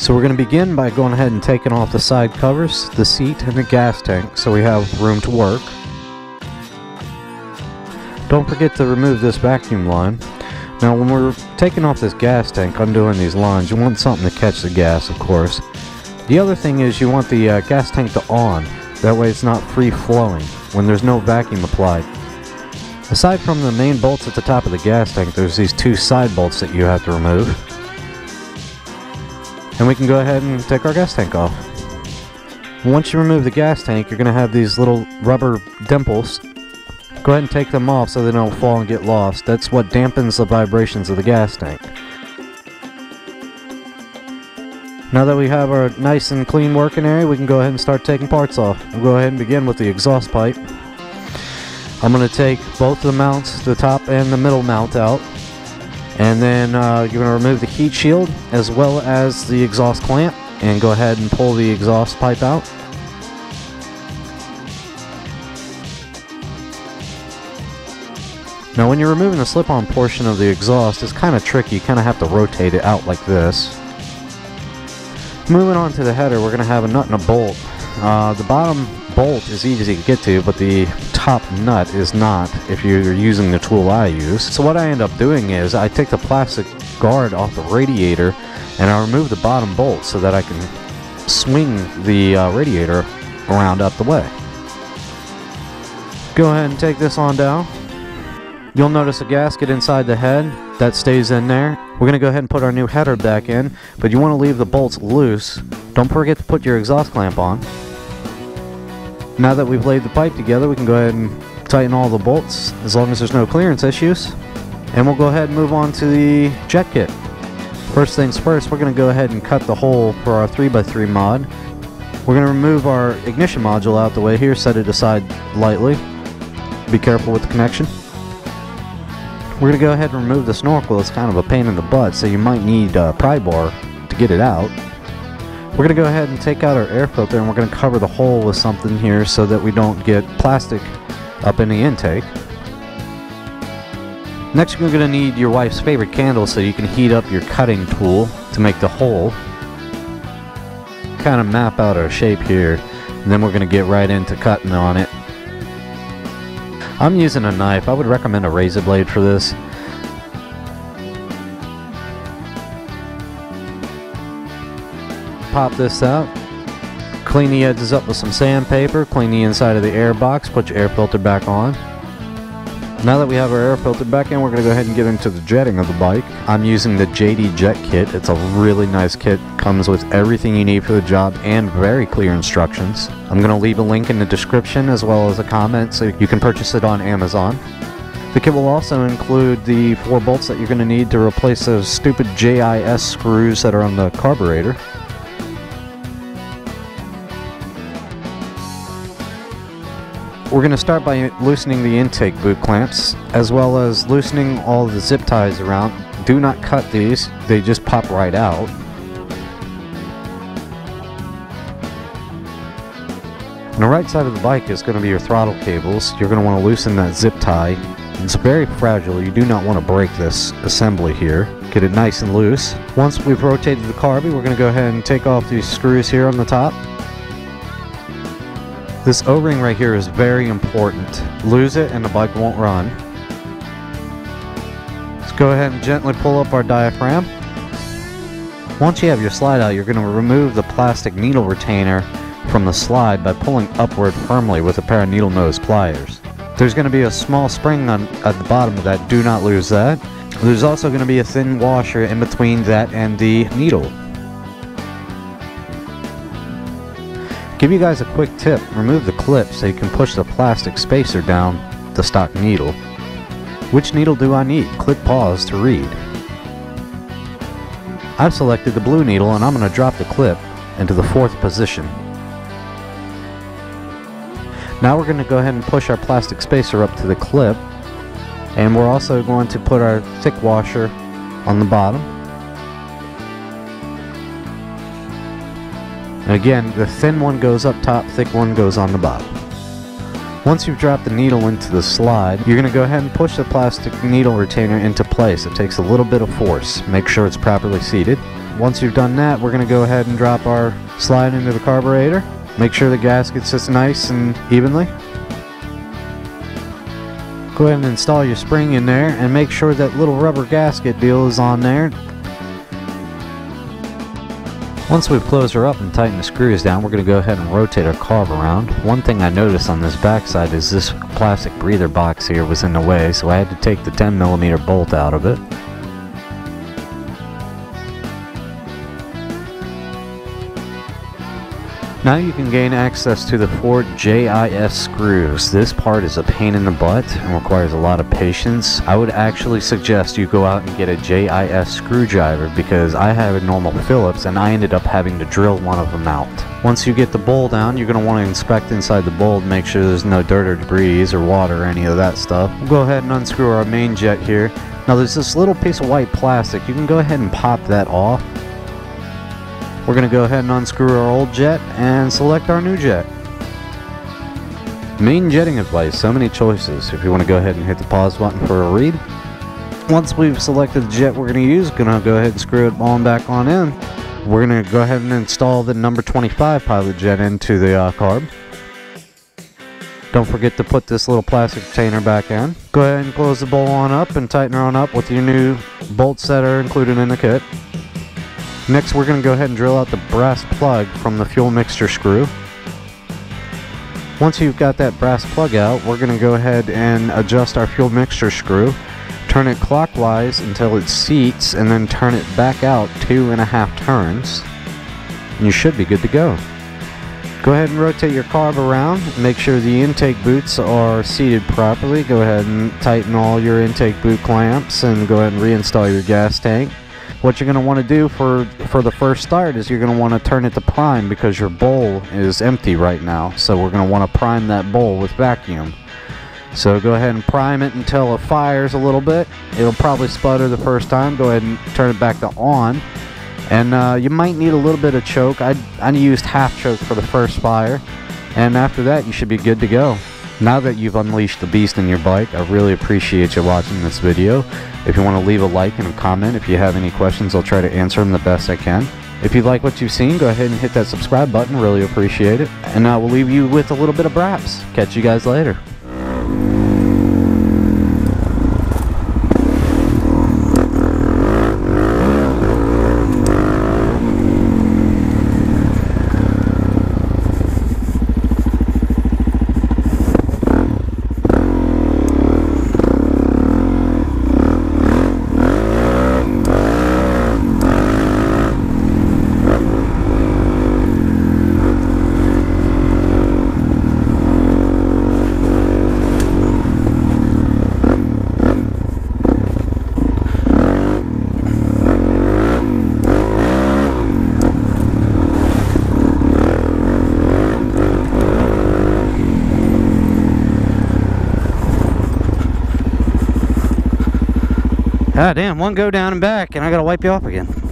So we're going to begin by going ahead and taking off the side covers, the seat, and the gas tank so we have room to work. Don't forget to remove this vacuum line. Now when we're taking off this gas tank, undoing these lines, you want something to catch the gas, of course. The other thing is you want the gas tank to on. That way it's not free flowing when there's no vacuum applied. Aside from the main bolts at the top of the gas tank, there's these two side bolts that you have to remove. And we can go ahead and take our gas tank off. Once you remove the gas tank, you're going to have these little rubber dimples. Go ahead and take them off so they don't fall and get lost. That's what dampens the vibrations of the gas tank. Now that we have our nice and clean working area, we can go ahead and start taking parts off. We'll go ahead and begin with the exhaust pipe. I'm going to take both the mounts, the top and the middle mount out. And then you're going to remove the heat shield as well as the exhaust clamp and go ahead and pull the exhaust pipe out. Now when you're removing the slip-on portion of the exhaust, it's kind of tricky. You kind of have to rotate it out like this. Moving on to the header, we're going to have a nut and a bolt. The bottom bolt is easy to get to, but the top nut is not if you're using the tool I use. So what I end up doing is I take the plastic guard off the radiator and I remove the bottom bolt so that I can swing the radiator around out the way. Go ahead and take this on down. You'll notice a gasket inside the head that stays in there. We're going to go ahead and put our new header back in, but you want to leave the bolts loose. Don't forget to put your exhaust clamp on. Now that we've laid the pipe together, we can go ahead and tighten all the bolts as long as there's no clearance issues. And we'll go ahead and move on to the jet kit. First things first, we're going to go ahead and cut the hole for our 3x3 mod. We're going to remove our ignition module out the way here, set it aside lightly. Be careful with the connection. We're going to go ahead and remove the snorkel. It's kind of a pain in the butt, so you might need a pry bar to get it out. We're going to go ahead and take out our air filter, and we're going to cover the hole with something here so that we don't get plastic up in the intake. Next, you're going to need your wife's favorite candle so you can heat up your cutting tool to make the hole. Kind of map out our shape here, and then we're going to get right into cutting on it. I'm using a knife. I would recommend a razor blade for this. Pop this out. Clean the edges up with some sandpaper. Clean the inside of the air box. Put your air filter back on. Now that we have our air filter back in, we're going to go ahead and get into the jetting of the bike. I'm using the JD Jet Kit. It's a really nice kit. Comes with everything you need for the job and very clear instructions. I'm going to leave a link in the description as well as a comment so you can purchase it on Amazon. The kit will also include the 4 bolts that you're going to need to replace those stupid JIS screws that are on the carburetor. We're going to start by loosening the intake boot clamps, as well as loosening all the zip ties around. Do not cut these, they just pop right out. On the right side of the bike is going to be your throttle cables. You're going to want to loosen that zip tie. It's very fragile, you do not want to break this assembly here. Get it nice and loose. Once we've rotated the carby, we're going to go ahead and take off these screws here on the top. This O-ring right here is very important. Lose it and the bike won't run. Let's go ahead and gently pull up our diaphragm. Once you have your slide out, you're going to remove the plastic needle retainer from the slide by pulling upward firmly with a pair of needle nose pliers. There's going to be a small spring at the bottom of that. Do not lose that. There's also going to be a thin washer in between that and the needle. Give you guys a quick tip, remove the clip so you can push the plastic spacer down the stock needle. Which needle do I need? Click pause to read. I've selected the blue needle and I'm going to drop the clip into the 4th position. Now we're going to go ahead and push our plastic spacer up to the clip, and we're also going to put our thick washer on the bottom. And again, the thin one goes up top, thick one goes on the bottom. Once you've dropped the needle into the slide, you're going to go ahead and push the plastic needle retainer into place. It takes a little bit of force. Make sure it's properly seated. Once you've done that, we're going to go ahead and drop our slide into the carburetor. Make sure the gasket sits nice and evenly. Go ahead and install your spring in there and make sure that little rubber gasket deal is on there. Once we've closed her up and tightened the screws down, we're going to go ahead and rotate our carb around. One thing I noticed on this backside is this plastic breather box here was in the way, so I had to take the 10mm bolt out of it. Now you can gain access to the 4 JIS screws. This part is a pain in the butt and requires a lot of patience. I would actually suggest you go out and get a JIS screwdriver because I have a normal Phillips and I ended up having to drill one of them out. Once you get the bowl down, you're going to want to inspect inside the bowl to make sure there's no dirt or debris or water or any of that stuff. We'll go ahead and unscrew our main jet here. Now there's this little piece of white plastic. You can go ahead and pop that off. We're going to go ahead and unscrew our old jet and select our new jet. Main jetting advice, so many choices. If you want to go ahead and hit the pause button for a read. Once we've selected the jet we're going to use, going to go ahead and screw it on back on in. We're going to go ahead and install the number 25 pilot jet into the carb. Don't forget to put this little plastic retainer back in. Go ahead and close the bowl on up and tighten her on up with your new bolts that are included in the kit. Next, we're going to go ahead and drill out the brass plug from the fuel mixture screw. Once you've got that brass plug out, we're going to go ahead and adjust our fuel mixture screw. Turn it clockwise until it seats, and then turn it back out 2.5 turns. And you should be good to go. Go ahead and rotate your carb around. Make sure the intake boots are seated properly. Go ahead and tighten all your intake boot clamps and go ahead and reinstall your gas tank. What you're going to want to do for the first start is you're going to want to turn it to prime because your bowl is empty right now. So we're going to want to prime that bowl with vacuum. So go ahead and prime it until it fires a little bit. It'll probably sputter the first time. Go ahead and turn it back to on. And you might need a little bit of choke. I used half choke for the first fire. And after that, you should be good to go. Now that you've unleashed the beast in your bike, I really appreciate you watching this video. If you want to leave a like and a comment, if you have any questions, I'll try to answer them the best I can. If you like what you've seen, go ahead and hit that subscribe button. Really appreciate it. And I will leave you with a little bit of braps. Catch you guys later. Ah, damn, one go down and back, and I gotta wipe you off again.